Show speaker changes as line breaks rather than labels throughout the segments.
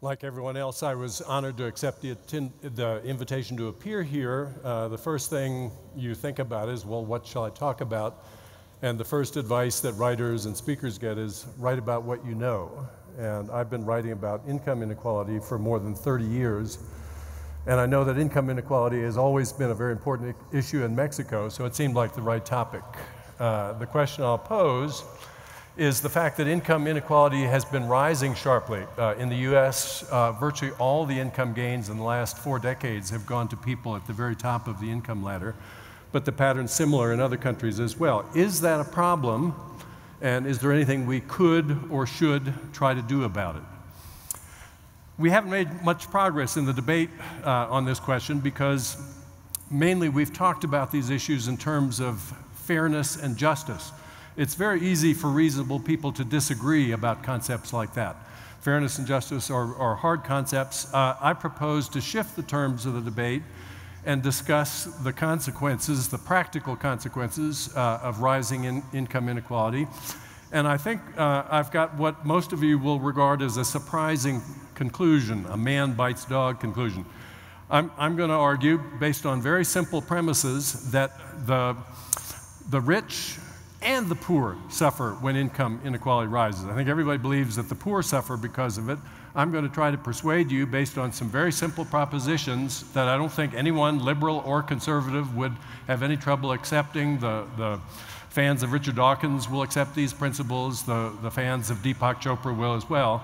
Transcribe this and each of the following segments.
Like everyone else, I was honored to accept the invitation to appear here. The first thing you think about is, well, what shall I talk about? And the first advice that writers and speakers get is, write about what you know. And I've been writing about income inequality for more than 30 years. And I know that income inequality has always been a very important issue in Mexico, so it seemed like the right topic. The question I'll pose is the fact that income inequality has been rising sharply. In the US, virtually all the income gains in the last 4 decades have gone to people at the very top of the income ladder, but the pattern's similar in other countries as well. Is that a problem, and is there anything we could or should try to do about it? We haven't made much progress in the debate on this question because mainly we've talked about these issues in terms of fairness and justice. It's very easy for reasonable people to disagree about concepts like that. Fairness and justice are hard concepts. I propose to shift the terms of the debate and discuss the consequences, the practical consequences of rising income inequality. And I think I've got what most of you will regard as a surprising conclusion, a man bites dog conclusion. I'm going to argue, based on very simple premises, that the rich and the poor suffer when income inequality rises. I think everybody believes that the poor suffer because of it. I'm going to try to persuade you, based on some very simple propositions, that I don't think anyone, liberal or conservative, would have any trouble accepting. The fans of Richard Dawkins will accept these principles. The fans of Deepak Chopra will as well.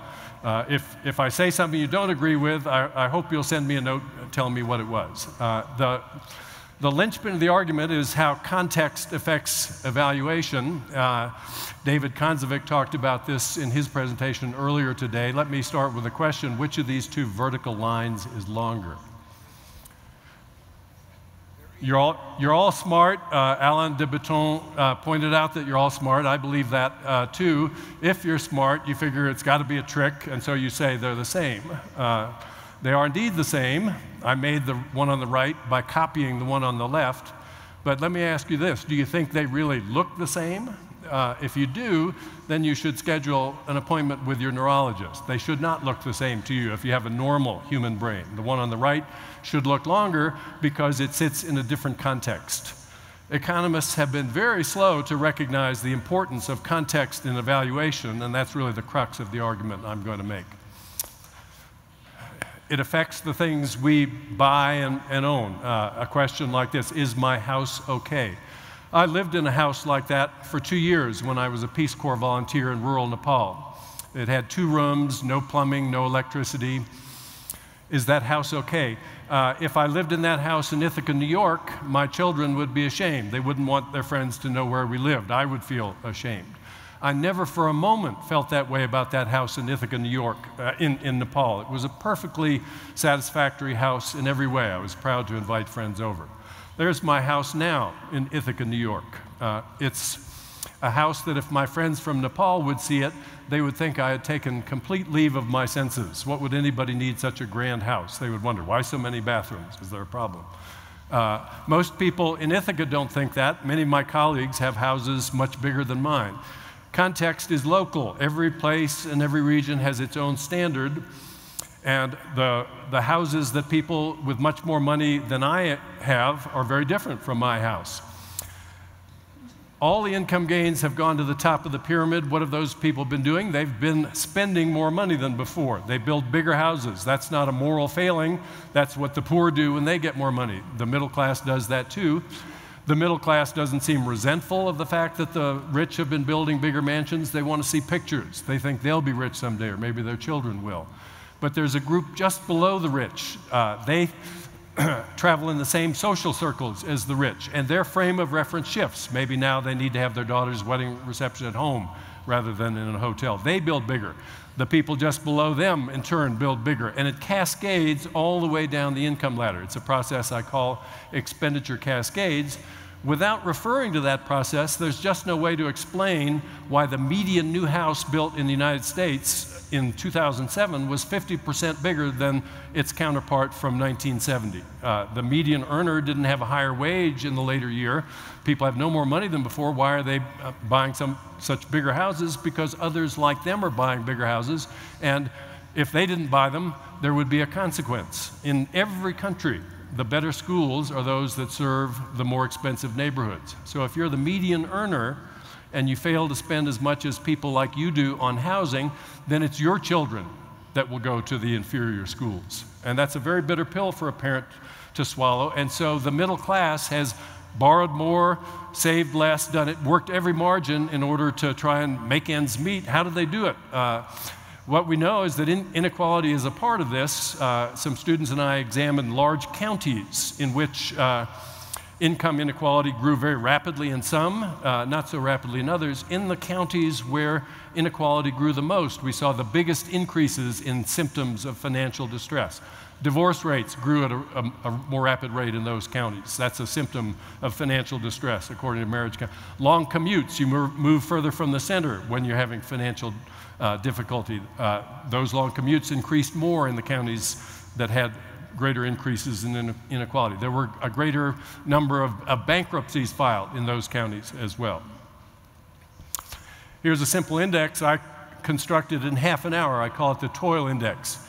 If I say something you don't agree with, I hope you'll send me a note telling me what it was. The linchpin of the argument is how context affects evaluation. David Konzovic talked about this in his presentation earlier today. Let me start with a question: which of these two vertical lines is longer? You're all smart. Alain de Botton pointed out that you're all smart. I believe that too. If you're smart, you figure it's got to be a trick, and so you say they're the same. They are indeed the same. I made the one on the right by copying the one on the left. But let me ask you this: do you think they really look the same? If you do, then you should schedule an appointment with your neurologist. They should not look the same to you if you have a normal human brain. The one on the right should look longer because it sits in a different context. Economists have been very slow to recognize the importance of context in evaluation, and that's really the crux of the argument I'm going to make. It affects the things we buy and own. A question like this: is my house okay? I lived in a house like that for 2 years when I was a Peace Corps volunteer in rural Nepal. It had 2 rooms, no plumbing, no electricity. Is that house okay? If I lived in that house in Ithaca, New York, my children would be ashamed. They wouldn't want their friends to know where we lived. I would feel ashamed. I never for a moment felt that way about that house in Ithaca, New York, in Nepal. It was a perfectly satisfactory house in every way. I was proud to invite friends over. There's my house now in Ithaca, New York. It's a house that if my friends from Nepal would see it, they would think I had taken complete leave of my senses. What would anybody need such a grand house? They would wonder, why so many bathrooms? Is there a problem? Most people in Ithaca don't think that. Many of my colleagues have houses much bigger than mine. Context is local. Every place and every region has its own standard, and the houses that people with much more money than I have are very different from my house. All the income gains have gone to the top of the pyramid. What have those people been doing? They've been spending more money than before. They build bigger houses. That's not a moral failing. That's what the poor do when they get more money. The middle class does that too. The middle class doesn't seem resentful of the fact that the rich have been building bigger mansions. They want to see pictures. They think they'll be rich someday, or maybe their children will. But there's a group just below the rich. They travel in the same social circles as the rich, and their frame of reference shifts. Maybe now they need to have their daughter's wedding reception at home rather than in a hotel. They build bigger. The people just below them, in turn, build bigger. And it cascades all the way down the income ladder. It's a process I call Expenditure Cascades. Without referring to that process, there's just no way to explain why the median new house built in the United States in 2007 was 50% bigger than its counterpart from 1970. The median earner didn't have a higher wage in the later year. People have no more money than before. Why are they buying such bigger houses? Because others like them are buying bigger houses. And If they didn't buy them, there would be a consequence. In every country, the better schools are those that serve the more expensive neighborhoods. So if you're the median earner and you fail to spend as much as people like you do on housing, then it's your children that will go to the inferior schools. And that's a very bitter pill for a parent to swallow. And so the middle class has borrowed more, saved less, worked every margin in order to try and make ends meet. How do they do it? What we know is that inequality is a part of this. Some students and I examined large counties in which income inequality grew very rapidly in some, not so rapidly in others. In the counties where inequality grew the most, we saw the biggest increases in symptoms of financial distress. Divorce rates grew at a more rapid rate in those counties. That's a symptom of financial distress, according to marriage. Long commutes, you move further from the center when you're having financial difficulty. Those long commutes increased more in the counties that had greater increases in inequality. There were a greater number of bankruptcies filed in those counties as well. Here's a simple index I constructed in half an hour. I call it the Toil Index.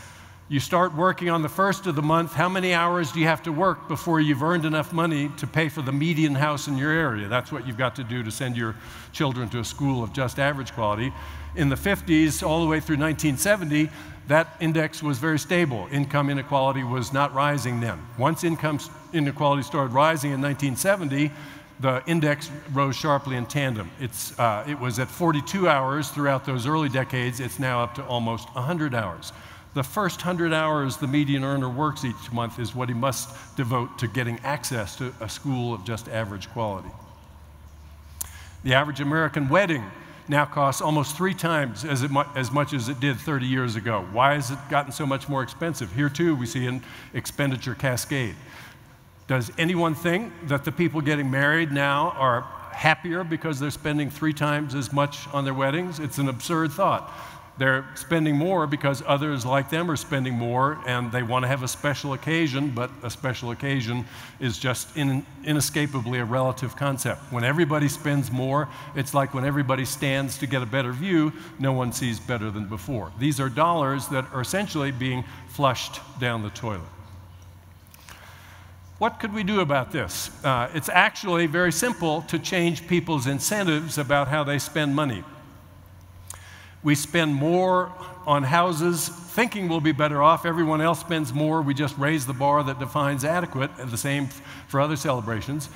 You start working on the first of the month. How many hours do you have to work before you've earned enough money to pay for the median house in your area? That's what you've got to do to send your children to a school of just average quality. In the 50s, all the way through 1970, that index was very stable. Income inequality was not rising then. Once income inequality started rising in 1970, the index rose sharply in tandem. It was at 42 hours throughout those early decades. It's now up to almost 100 hours. The first 100 hours the median earner works each month is what he must devote to getting access to a school of just average quality. The average American wedding now costs almost 3 times as much as it did 30 years ago. Why has it gotten so much more expensive? Here too we see an expenditure cascade. Does anyone think that the people getting married now are happier because they're spending 3 times as much on their weddings? It's an absurd thought. They're spending more because others like them are spending more, and they want to have a special occasion, but a special occasion is just inescapably a relative concept. When everybody spends more, it's like when everybody stands to get a better view, no one sees better than before. These are dollars that are essentially being flushed down the toilet. What could we do about this? It's actually very simple to change people's incentives about how they spend money. We spend more on houses thinking we'll be better off. Everyone else spends more. We just raise the bar that defines adequate, and the same for other celebrations.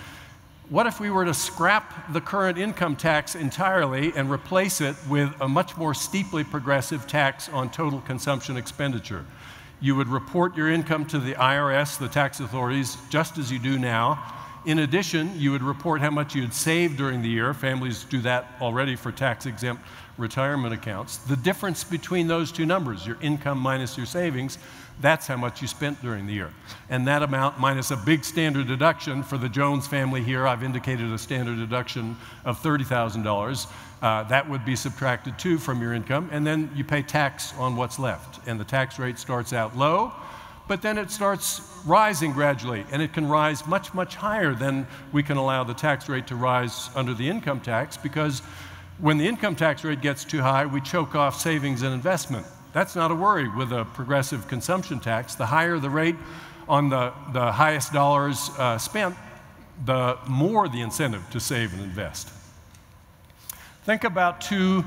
What if we were to scrap the current income tax entirely and replace it with a much more steeply progressive tax on total consumption expenditure? You would report your income to the IRS, the tax authorities, just as you do now. In addition, you would report how much you had saved during the year. Families do that already for tax-exempt retirement accounts. The difference between those two numbers, your income minus your savings, that's how much you spent during the year. And that amount minus a big standard deduction for the Jones family here, I've indicated a standard deduction of $30,000. That would be subtracted too from your income, and then you pay tax on what's left. And the tax rate starts out low, but then it starts rising gradually, and it can rise much, much higher than we can allow the tax rate to rise under the income tax, because when the income tax rate gets too high, we choke off savings and investment. That's not a worry with a progressive consumption tax. The higher the rate on the highest dollars spent, the more the incentive to save and invest. Think about 2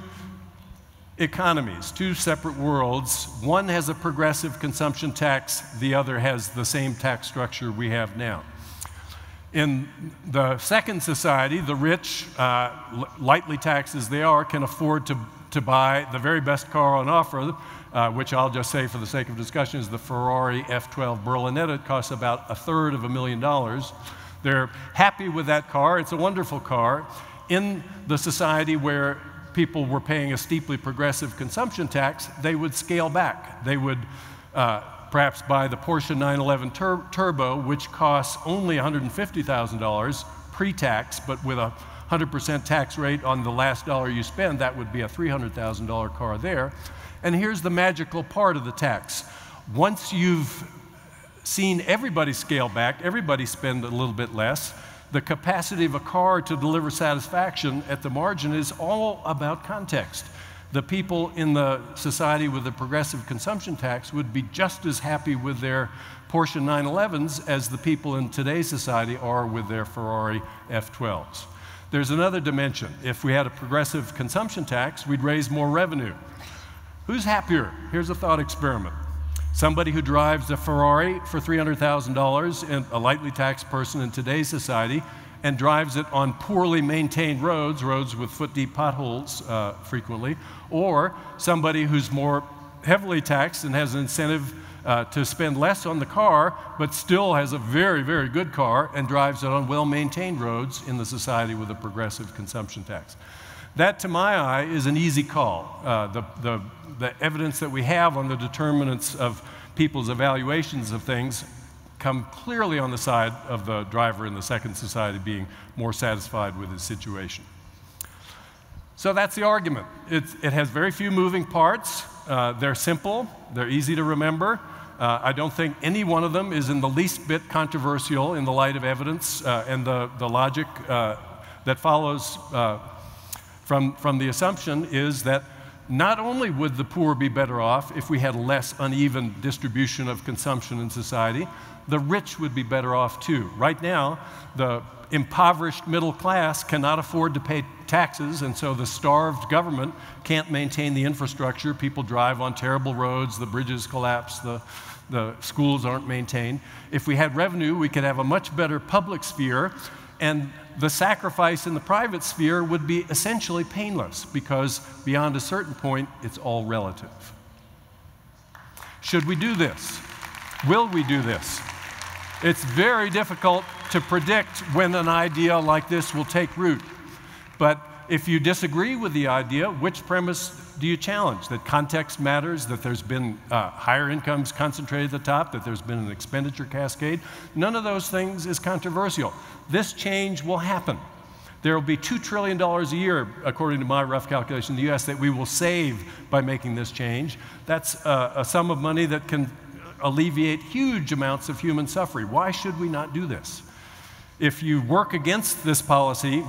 economies, 2 separate worlds. One has a progressive consumption tax, the other has the same tax structure we have now. In the second society, the rich, lightly taxed as they are, can afford to buy the very best car on offer, which I'll just say for the sake of discussion is the Ferrari F12 Berlinetta. It costs about $350,000. They're happy with that car. It's a wonderful car. In the society where people were paying a steeply progressive consumption tax, they would scale back. They would perhaps buy the Porsche 911 Turbo, which costs only $150,000 pre-tax, but with a 100% tax rate on the last dollar you spend, that would be a $300,000 car there. And here's the magical part of the tax. Once you've seen everybody scale back, everybody spend a little bit less, the capacity of a car to deliver satisfaction at the margin is all about context. the people in the society with the progressive consumption tax would be just as happy with their Porsche 911s as the people in today's society are with their Ferrari F12s. There's another dimension. If we had a progressive consumption tax, we'd raise more revenue. Who's happier? Here's a thought experiment. Somebody who drives a Ferrari for $300,000 and a lightly taxed person in today's society and drives it on poorly maintained roads, roads with foot-deep potholes frequently, or somebody who's more heavily taxed and has an incentive to spend less on the car, but still has a very, very good car and drives it on well-maintained roads in the society with a progressive consumption tax. That, to my eye, is an easy call. The evidence that we have on the determinants of people's evaluations of things come clearly on the side of the driver in the second society being more satisfied with his situation. So that's the argument. It has very few moving parts. They're simple. They're easy to remember. I don't think any one of them is in the least bit controversial in the light of evidence and the logic that follows from the assumption is that not only would the poor be better off if we had less uneven distribution of consumption in society, the rich would be better off too. Right now, the impoverished middle class cannot afford to pay taxes, and so the starved government can't maintain the infrastructure. People drive on terrible roads, the bridges collapse, the schools aren't maintained. If we had revenue, we could have a much better public sphere, and the sacrifice in the private sphere would be essentially painless, because beyond a certain point, it's all relative. Should we do this? Will we do this? It's very difficult to predict when an idea like this will take root. But if you disagree with the idea, which premise do you challenge? That context matters, that there's been higher incomes concentrated at the top, that there's been an expenditure cascade? None of those things is controversial. This change will happen. There will be $2 trillion a year, according to my rough calculation, in the US that we will save by making this change. That's a sum of money that can alleviate huge amounts of human suffering. Why should we not do this? If you work against this policy,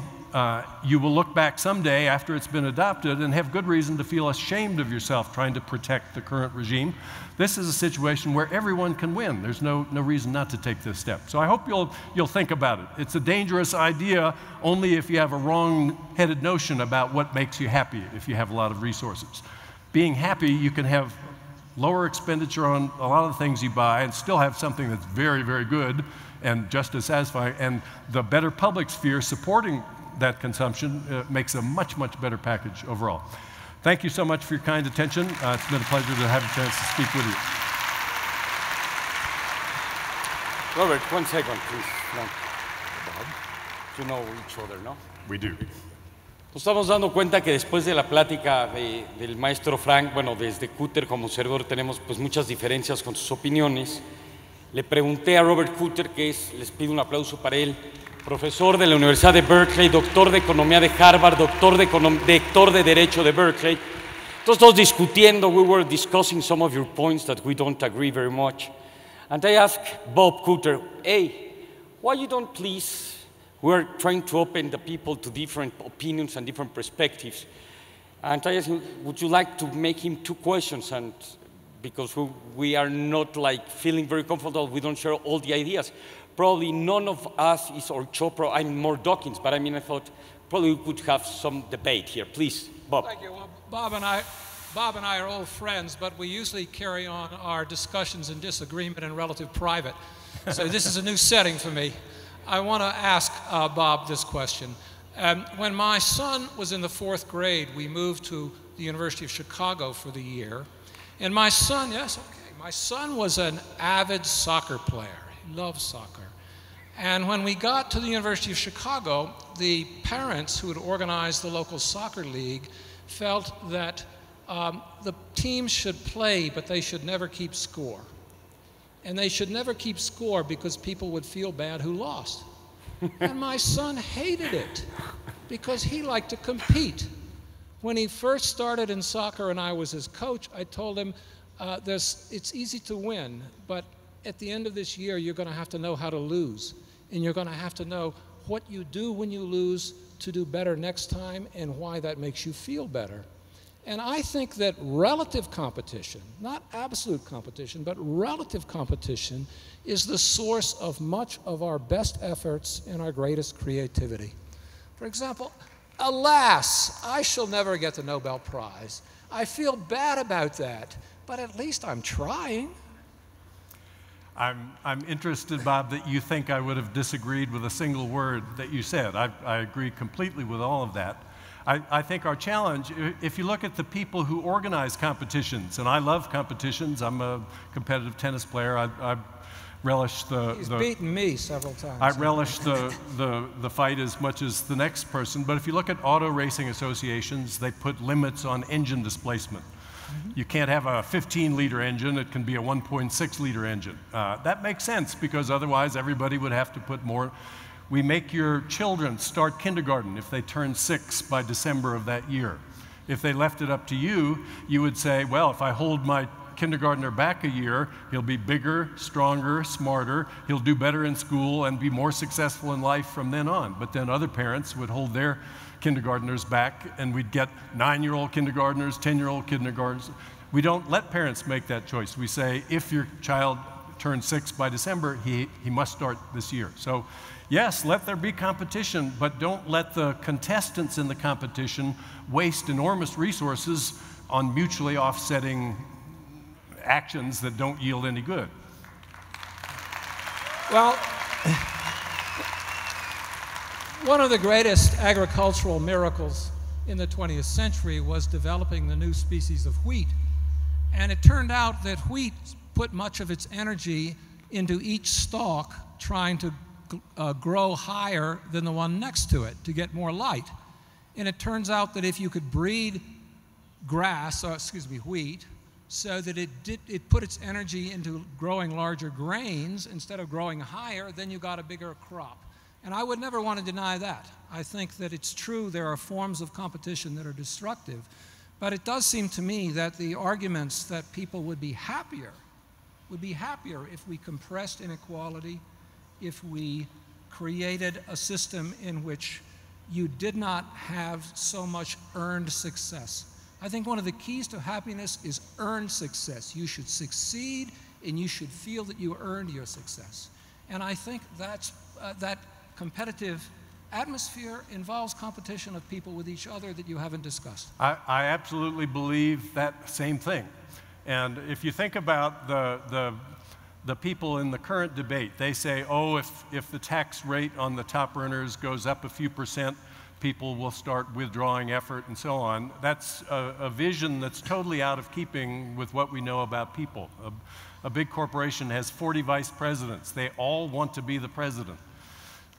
you will look back someday after it's been adopted and have good reason to feel ashamed of yourself trying to protect the current regime. This is a situation where everyone can win. There's no reason not to take this step. So I hope you'll think about it. It's a dangerous idea only if you have a wrong-headed notion about what makes you happy if you have a lot of resources. Being happy, you can have lower expenditure on a lot of the things you buy and still have something that's very, very good and just as satisfying. And the better public sphere supporting that consumption makes a much, much better package overall. Thank you so much for your kind attention. It's been a pleasure to have a chance to speak with you.
Robert, 1 second, please. No. You know each other, no?
We do.
Nos estamos dando cuenta que después de la plática del maestro Frank, bueno, desde Cooter como observador tenemos pues muchas diferencias con sus opiniones. Le pregunté a Robert Cooter, les pido un aplauso para él, profesor de la Universidad de Berkeley, doctor de Economía de Harvard, doctor de Derecho de Berkeley. Entonces, todos discutiendo, we were discussing some of your points that we don't agree very much. And I asked Bob Cooter, hey, why you don't please, we're trying to open the people to different opinions and different perspectives. And I asked him, would you like to make him 2 questions? And because we are not like feeling very comfortable, we don't share all the ideas. Probably none of us is or Chopra, I'm more Dawkins, but I mean, I thought probably we could have some debate here. Please, Bob.
Thank you. Well, Bob and I are old friends, but we usually carry on our discussions and disagreement in relative private. So this is a new setting for me. I want to ask Bob this question. When my son was in the 4th grade, we moved to the University of Chicago for the year. And my son, my son was an avid soccer player. He loved soccer. And when we got to the University of Chicago, the parents who had organized the local soccer league felt that the teams should play, but they should never keep score. And they should never keep score because people would feel bad who lost. And my son hated it because he liked to compete. When he first started in soccer and I was his coach, I told him, it's easy to win, but at the end of this year, you're going to have to know how to lose. And you're going to have to know what you do when you lose to do better next time and why that makes you feel better. And I think that relative competition, not absolute competition, but relative competition is the source of much of our best efforts and our greatest creativity. For example, alas, I shall never get the Nobel Prize. I feel bad about that, but at least I'm trying.
I'm interested, Bob, that you think I would have disagreed with a single word that you said. I agree completely with all of that. I think our challenge, if you look at the people who organize competitions, and I love competitions, I'm a competitive tennis player, I relish
He's beaten me several times.
I relish the fight as much as the next person, but if you look at auto racing associations, they put limits on engine displacement. You can't have a 15-liter engine, it can be a 1.6-liter engine. That makes sense because otherwise everybody would have to put more. We make your children start kindergarten if they turn 6 by December of that year. If they left it up to you, you would say, well, if I hold my kindergartner back a year, he'll be bigger, stronger, smarter, he'll do better in school and be more successful in life from then on. But then other parents would hold their kindergartners back and we'd get 9-year-old kindergartners, 10-year-old kindergartners. We don't let parents make that choice. We say, if your child turns 6 by December, he must start this year. So yes, let there be competition, but don't let the contestants in the competition waste enormous resources on mutually offsetting actions that don't yield any good.
Well, one of the greatest agricultural miracles in the 20th century was developing the new species of wheat. And it turned out that wheat put much of its energy into each stalk trying to grow higher than the one next to it to get more light. And it turns out that if you could breed wheat, so that it put its energy into growing larger grains instead of growing higher, then you got a bigger crop. And I would never want to deny that. I think that it's true there are forms of competition that are destructive, but it does seem to me that the arguments that people would be happier if we compressed inequality, if we created a system in which you did not have so much earned success. I think one of the keys to happiness is earned success. You should succeed and you should feel that you earned your success. And I think that's, that competitive atmosphere involves competition of people with each other that you haven't discussed.
I absolutely believe that same thing. And if you think about the people in the current debate, they say, oh, if the tax rate on the top earners goes up a few percent, people will start withdrawing effort and so on. That's a vision that's totally out of keeping with what we know about people. A big corporation has 40 vice presidents. They all want to be the president.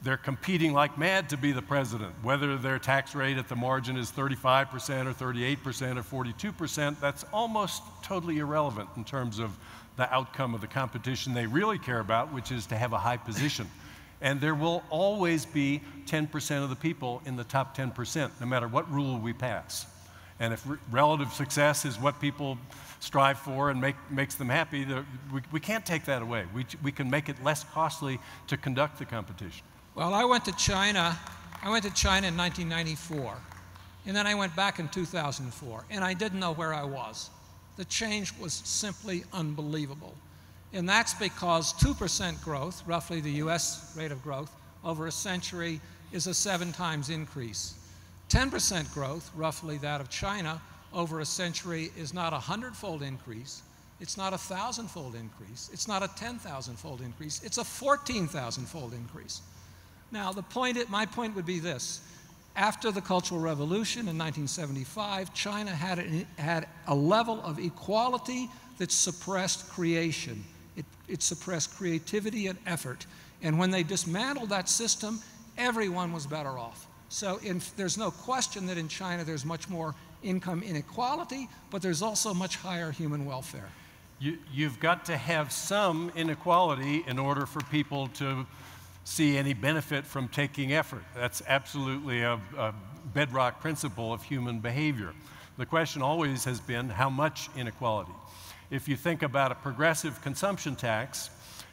They're competing like mad to be the president. Whether their tax rate at the margin is 35% or 38% or 42%, that's almost totally irrelevant in terms of the outcome of the competition they really care about, which is to have a high position. And there will always be 10% of the people in the top 10%, no matter what rule we pass. And if relative success is what people strive for and makes them happy, we can't take that away. We can make it less costly to conduct the competition.
Well, I went to China in 1994, and then I went back in 2004, and I didn't know where I was. The change was simply unbelievable. And that's because 2% growth, roughly the US rate of growth, over a century is a 7 times increase. 10% growth, roughly that of China, over a century is not a 100-fold increase, it's not a 1,000-fold increase, it's not a 10,000-fold increase, it's a 14,000-fold increase. Now, my point would be this. After the Cultural Revolution in 1975, China had a level of equality that suppressed creation. It suppressed creativity and effort. And when they dismantled that system, everyone was better off. So there's no question that in China there's much more income inequality, but there's also much higher human welfare.
You've got to have some inequality in order for people to see any benefit from taking effort. That's absolutely a bedrock principle of human behavior. The question always has been, how much inequality? If you think about a progressive consumption tax,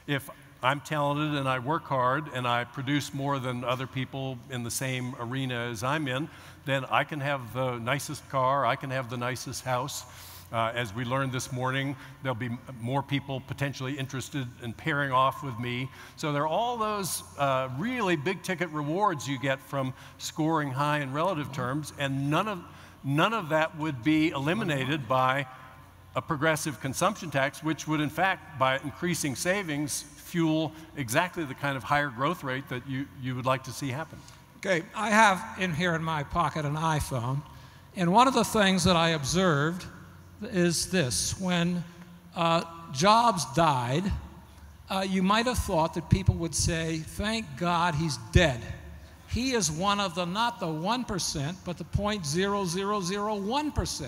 if I'm talented and I work hard and I produce more than other people in the same arena as I'm in, then I can have the nicest car, I can have the nicest house. As we learned this morning, there'll be more people potentially interested in pairing off with me. So there are all those really big ticket rewards you get from scoring high in relative terms, and none of that would be eliminated by a progressive consumption tax, which would in fact, by increasing savings, fuel exactly the kind of higher growth rate that you would like to see happen.
Okay, I have in here in my pocket an iPhone, and one of the things that I observed is this: when Jobs died, you might have thought that people would say, thank God he's dead. He is one of the, not the 1%, but the 0.0001%.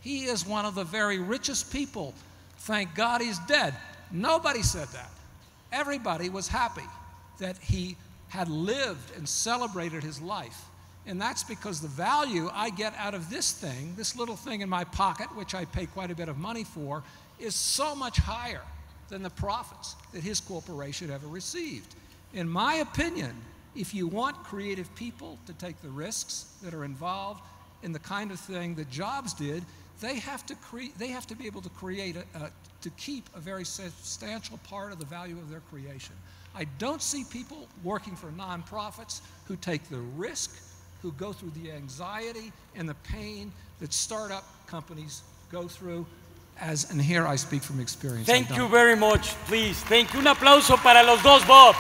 He is one of the very richest people. Thank God he's dead. Nobody said that. Everybody was happy that he had lived and celebrated his life. And that's because the value I get out of this thing, this little thing in my pocket, which I pay quite a bit of money for, is so much higher than the profits that his corporation ever received. In my opinion, if you want creative people to take the risks that are involved in the kind of thing that Jobs did, they have to be able to create to keep a very substantial part of the value of their creation. I don't see people working for nonprofits who take the risk, who go through the anxiety and the pain that startup companies go through, and here I speak from experience.
Thank you very much, please. Thank you. Un aplauso para los dos Bobs.